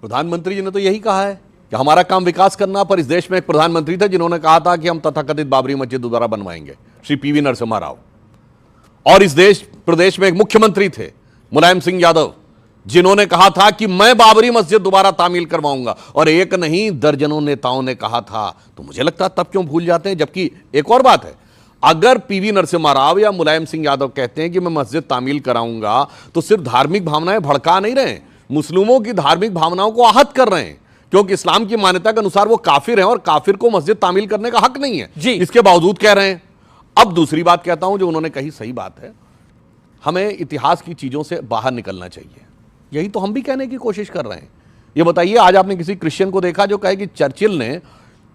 प्रधानमंत्री जी ने तो यही कहा है कि हमारा काम विकास करना, पर इस देश में एक प्रधानमंत्री थे जिन्होंने कहा था कि हम तथाकथित बाबरी मस्जिद दोबारा बनवाएंगे, श्री पीवी नरसिम्हा राव। और इस प्रदेश में एक मुख्यमंत्री थे मुलायम सिंह यादव, जिन्होंने कहा था कि मैं बाबरी मस्जिद दोबारा तामील करवाऊंगा, और एक नहीं दर्जनों नेताओं ने कहा था। तो मुझे लगता है तब क्यों भूल जाते हैं। जबकि एक और बात है, अगर पीवी नरसिम्हा राव या मुलायम सिंह यादव कहते हैं कि मैं मस्जिद तामील कराऊंगा, तो सिर्फ धार्मिक भावनाएं भड़का नहीं रहे, मुस्लिमों की धार्मिक भावनाओं को आहत कर रहे हैं, क्योंकि इस्लाम की मान्यता के अनुसार वो काफिर हैं और काफिर को मस्जिद तामील करने का हक नहीं है जी। इसके बावजूद कह रहे हैं। अब दूसरी बात कहता हूं, जो उन्होंने कही सही बात है, हमें इतिहास की चीजों से बाहर निकलना चाहिए। यही तो हम भी कहने की कोशिश कर रहे हैं। ये बताइए, आज आपने किसी क्रिश्चियन को देखा जो कहे कि चर्चिल ने,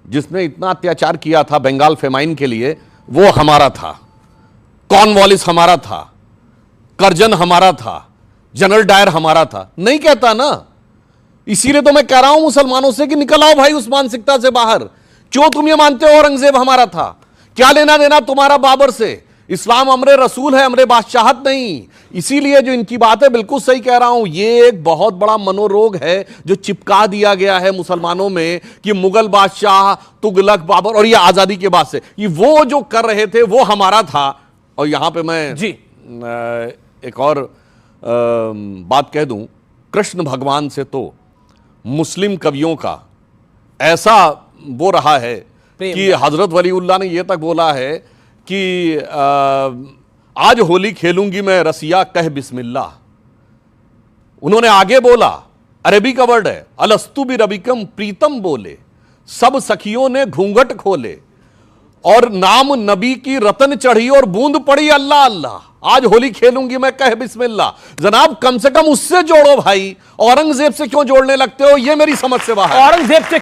जिसने इतना अत्याचार किया था बंगाल फेमाइन के लिए, वो हमारा था, कॉर्नवालिस हमारा था, कर्जन हमारा था, जनरल डायर हमारा था? नहीं कहता ना। इसीलिए तो मैं कह रहा हूं मुसलमानों से कि निकल आओ भाई उस मानसिकता से बाहर। क्यों तुम ये मानते हो औरंगजेब हमारा था? क्या लेना देना तुम्हारा बाबर से? इस्लाम अमरे रसूल है, अमरे बादशाहत नहीं। इसीलिए जो इनकी बात है, बिल्कुल सही कह रहा हूं, ये एक बहुत बड़ा मनोरोग है जो चिपका दिया गया है मुसलमानों में कि मुगल बादशाह, तुगलक, बाबर, और ये आजादी के बाद से ये वो जो कर रहे थे वो हमारा था। और यहां पे मैं जी एक और बात कह दूं, कृष्ण भगवान से तो मुस्लिम कवियों का ऐसा वो रहा है कि हजरत वलीउल्लाह ने यह तक बोला है कि आज होली खेलूंगी मैं रसिया कह बिस्मिल्लाह। उन्होंने आगे बोला, अरबी का वर्ड है, अलस्तु बि रबिकम प्रीतम बोले, सब सखियों ने घूंघट खोले, और नाम नबी की रतन चढ़ी और बूंद पड़ी अल्लाह अल्लाह। आज होली खेलूंगी मैं कह बिस्मिल्लाह। जनाब, कम से कम उससे जोड़ो भाई, औरंगजेब से क्यों जोड़ने लगते हो? ये मेरी समझ से बाहर। औरंगजेब से